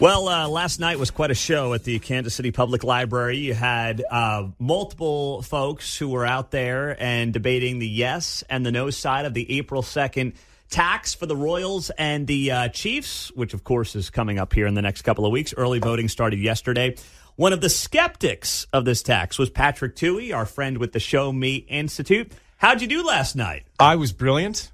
Well, last night was quite a show at the Kansas City Public Library. You had multiple folks who were out there and debating the yes and the no side of the April 2nd tax for the Royals and the Chiefs, which, of course, is coming up here in the next couple of weeks. Early voting started yesterday. One of the skeptics of this tax was Patrick Tuohey, our friend with the Show Me Institute. How'd you do last night? I was brilliant.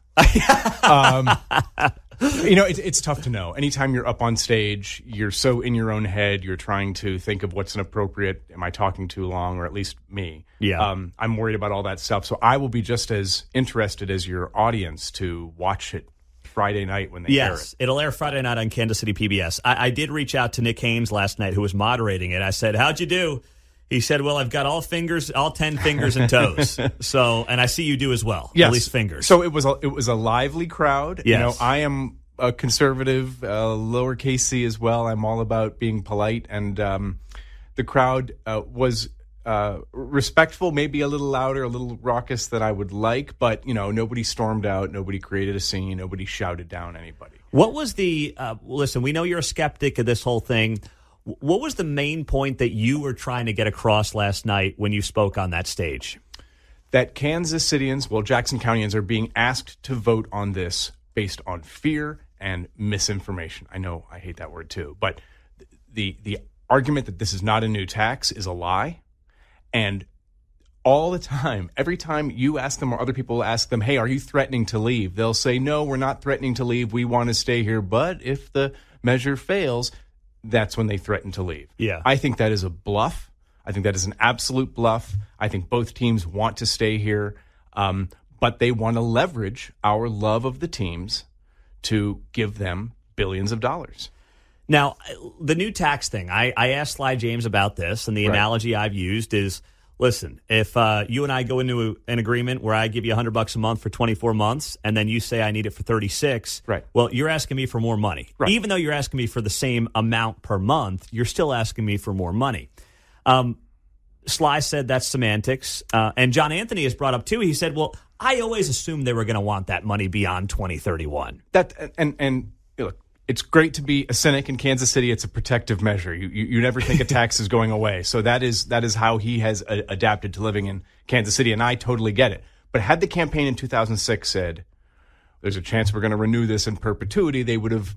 It's tough to know. Anytime you're up on stage, you're so in your own head, you're trying to think of what's inappropriate. Am I talking too long, or at least me? Yeah. I'm worried about all that stuff. So I will be just as interested as your audience to watch it Friday night when they air it. Yes, it'll air Friday night on Kansas City PBS. I did reach out to Nick Haynes last night, who was moderating it. I said, how'd you do? He said, well, I've got all 10 fingers and toes. So, and I see you do as well. Yes. At least fingers. So it was a lively crowd. Yes. I am a conservative, lowercase c as well. I'm all about being polite. And the crowd was respectful, maybe a little louder, a little raucous than I would like. But, nobody stormed out. Nobody created a scene. Nobody shouted down anybody. What was the listen, we know you're a skeptic of this whole thing. What was the main point that you were trying to get across last night when you spoke on that stage? That Kansas Cityans, Jackson Countyans, are being asked to vote on this based on fear and misinformation. I know I hate that word too, but the argument that this is not a new tax is a lie. And all the time, every time you ask them or other people ask them, hey, are you threatening to leave? They'll say, no, we're not threatening to leave. We want to stay here. But if the measure fails, that's when they threaten to leave. Yeah. I think that is a bluff. I think that is an absolute bluff. I think both teams want to stay here, but they want to leverage our love of the teams to give them billions of dollars. Now, the new tax thing, I asked Sly James about this, and the analogy I've used is, listen, if you and I go into an agreement where I give you $100 a month for 24 months, and then you say I need it for 36, right. Well, you're asking me for more money. Right. Even though you're asking me for the same amount per month, you're still asking me for more money. Sly said that's semantics. And John Anthony has brought up, too, he said, well, I always assumed they were going to want that money beyond 2031. And look, it's great to be a cynic in Kansas City. It's a protective measure. You never think a tax is going away. So that is how he has adapted to living in Kansas City, and I totally get it. But had the campaign in 2006 said, there's a chance we're going to renew this in perpetuity, they would have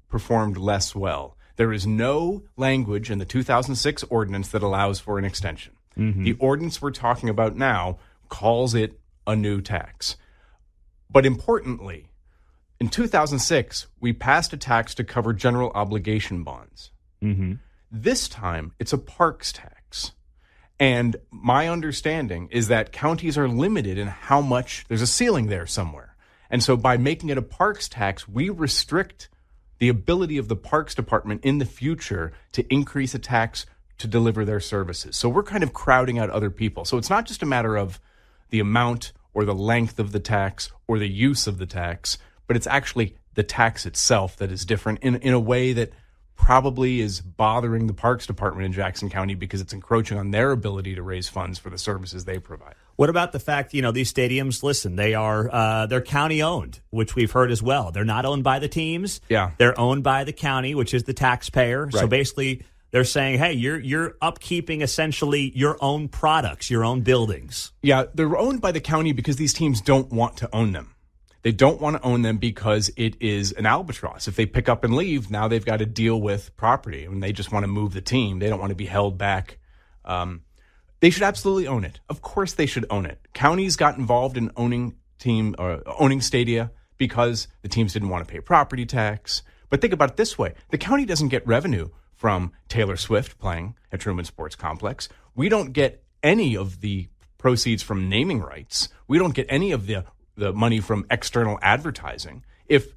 performed less well. There is no language in the 2006 ordinance that allows for an extension. Mm-hmm. The ordinance we're talking about now calls it a new tax. But importantly, in 2006, we passed a tax to cover general obligation bonds. Mm-hmm. This time, it's a parks tax. And my understanding is that counties are limited in how much, there's a ceiling there somewhere. And so by making it a parks tax, we restrict the ability of the Parks Department in the future to increase a tax to deliver their services. So we're kind of crowding out other people. So it's not just a matter of the amount or the length of the tax or the use of the tax, but it's actually the tax itself that is different in a way that probably is bothering the Parks Department in Jackson County because it's encroaching on their ability to raise funds for the services they provide. What about the fact, these stadiums, listen, they're county owned, which we've heard as well. They're not owned by the teams. Yeah. They're owned by the county, which is the taxpayer. Right. So basically they're saying, hey, you're upkeeping essentially your own products, your own buildings. Yeah, they're owned by the county because these teams don't want to own them. They don't want to own them because it is an albatross. If they pick up and leave, now they've got to deal with property, and they just want to move the team. They don't want to be held back. They should absolutely own it. Of course they should own it. Counties got involved in owning stadia because the teams didn't want to pay property tax. But think about it this way. The county doesn't get revenue from Taylor Swift playing at Truman Sports Complex. We don't get any of the proceeds from naming rights. We don't get any of the money from external advertising. If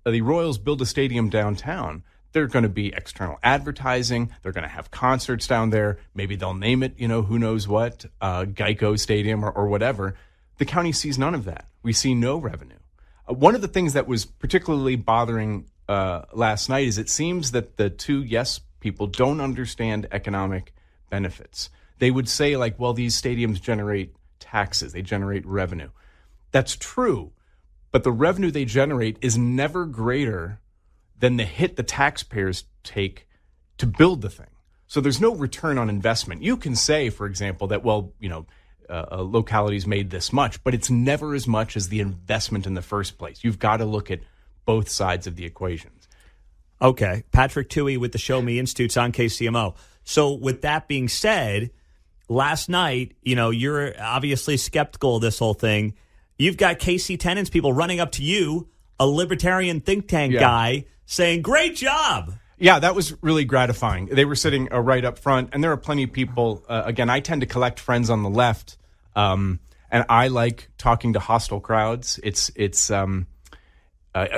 the Royals build a stadium downtown, they're going to be external advertising. They're going to have concerts down there. Maybe they'll name it, who knows what, Geico Stadium or whatever. The county sees none of that. We see no revenue. One of the things that was particularly bothering last night is it seems that the two yes people don't understand economic benefits. They would say these stadiums generate taxes. They generate revenue. That's true, but the revenue they generate is never greater than the hit the taxpayers take to build the thing. So there's no return on investment. You can say, for example, that, a locality's made this much, but it's never as much as the investment in the first place. You've got to look at both sides of the equations. Okay. Patrick Tuohey with the Show Me Institutes on KCMO. So with that being said, last night, you're obviously skeptical of this whole thing. You've got KC tenants people running up to you, a libertarian think tank guy, saying, great job. Yeah, that was really gratifying. They were sitting right up front, and there are plenty of people. Again, I tend to collect friends on the left, and I like talking to hostile crowds.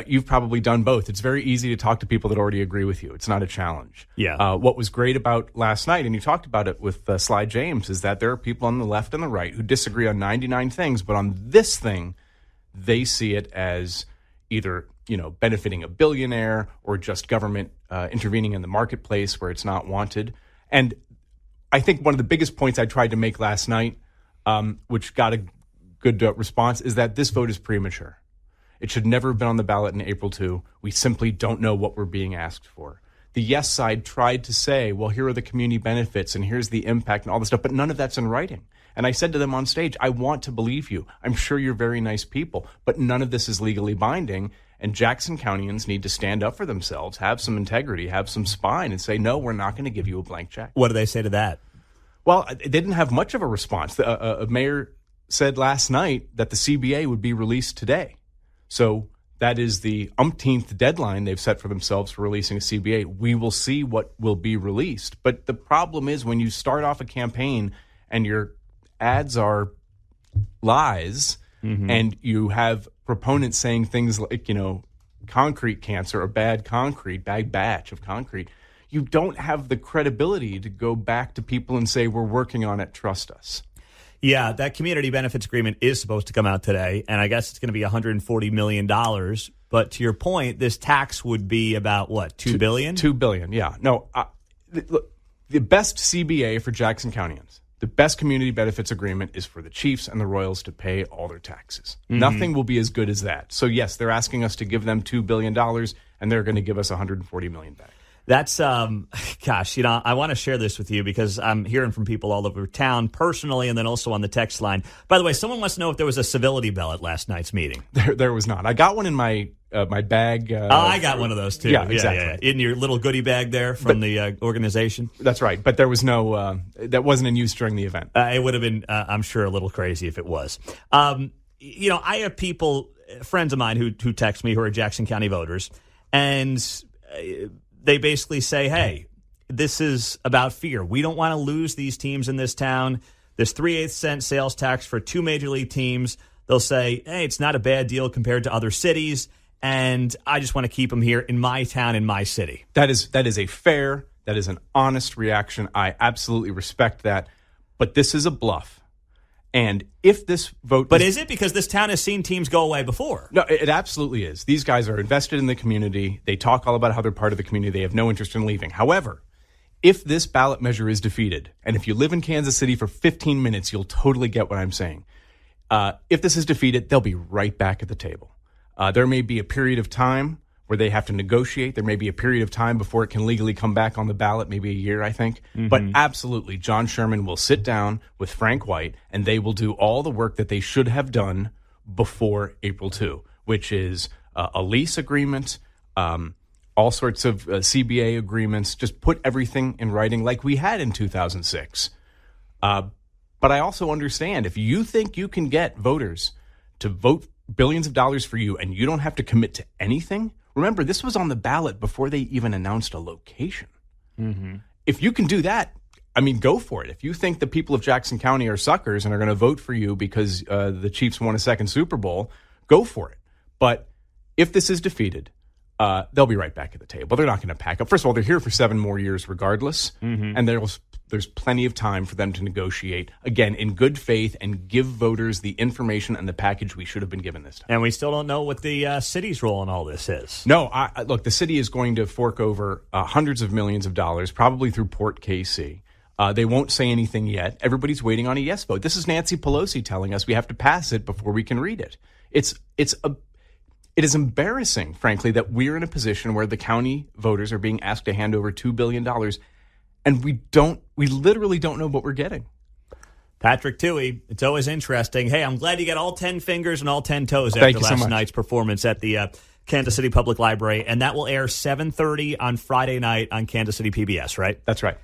You've probably done both. It's very easy to talk to people that already agree with you. It's not a challenge. Yeah. What was great about last night, and you talked about it with Sly James, is that there are people on the left and the right who disagree on 99 things, but on this thing, they see it as either benefiting a billionaire or just government intervening in the marketplace where it's not wanted. And I think one of the biggest points I tried to make last night, which got a good response, is that this vote is premature. It should never have been on the ballot in April 2. We simply don't know what we're being asked for. The yes side tried to say, well, here are the community benefits and here's the impact and all this stuff, but none of that's in writing. And I said to them on stage, I want to believe you. I'm sure you're very nice people, but none of this is legally binding. And Jackson Countyans need to stand up for themselves, have some integrity, have some spine, and say, no, we're not going to give you a blank check. What do they say to that? Well, they didn't have much of a response. A mayor said last night that the CBA would be released today. So that is the umpteenth deadline they've set for themselves for releasing a CBA. We will see what will be released. But the problem is when you start off a campaign and your ads are lies, and you have proponents saying things like, concrete cancer or bad batch of concrete, you don't have the credibility to go back to people and say, we're working on it, trust us. Yeah, that community benefits agreement is supposed to come out today, and I guess it's going to be $140 million. But to your point, this tax would be about, what, $2 billion? $2 billion, yeah. No, look, the best CBA for Jackson Countyans, the best community benefits agreement is for the Chiefs and the Royals to pay all their taxes. Nothing will be as good as that. So, yes, they're asking us to give them $2 billion, and they're going to give us $140 million back. That's, gosh, I want to share this with you because I'm hearing from people all over town personally and then also on the text line. By the way, someone wants to know if there was a civility bell at last night's meeting. There was not. I got one in my bag. I got one of those, too. Yeah, exactly. Yeah. In your little goodie bag there from the organization. That's right. But there was no, that wasn't in use during the event. It would have been, I'm sure, a little crazy if it was. I have people, friends of mine who text me who are Jackson County voters, and they basically say, hey, this is about fear. We don't want to lose these teams in this town. There's 3/8 cent sales tax for 2 major league teams. They'll say, hey, it's not a bad deal compared to other cities, and I just want to keep them here in my town, in my city. That is a fair, that is an honest reaction. I absolutely respect that. But this is a bluff. And if this vote... But is it? Because this town has seen teams go away before. No, it absolutely is. These guys are invested in the community. They talk all about how they're part of the community. They have no interest in leaving. However, if this ballot measure is defeated, and if you live in Kansas City for 15 minutes, you'll totally get what I'm saying. If this is defeated, they'll be right back at the table. There may be a period of time where they have to negotiate. There may be a period of time before it can legally come back on the ballot, maybe a year, I think. But absolutely, John Sherman will sit down with Frank White, and they will do all the work that they should have done before April 2, which is a lease agreement, all sorts of CBA agreements, just put everything in writing like we had in 2006. But I also understand if you think you can get voters to vote billions of dollars for you and you don't have to commit to anything. Remember, this was on the ballot before they even announced a location. If you can do that, I mean, go for it. If you think the people of Jackson County are suckers and are going to vote for you because the Chiefs won a second Super Bowl, go for it. But if this is defeated, they'll be right back at the table. They're not going to pack up. First of all, they're here for 7 more years regardless, and there's plenty of time for them to negotiate, again, in good faith and give voters the information and the package we should have been given this time. And we still don't know what the city's role in all this is. No, look, the city is going to fork over hundreds of millions of dollars, probably through Port KC. They won't say anything yet. Everybody's waiting on a yes vote. This is Nancy Pelosi telling us we have to pass it before we can read it. It is embarrassing, frankly, that we're in a position where the county voters are being asked to hand over $2 billion, and we literally don't know what we're getting. Patrick Tuohey, it's always interesting. Hey, I'm glad you got all 10 fingers and all 10 toes after last night's performance at the Kansas City Public Library, and that will air 7:30 on Friday night on Kansas City PBS, right? That's right.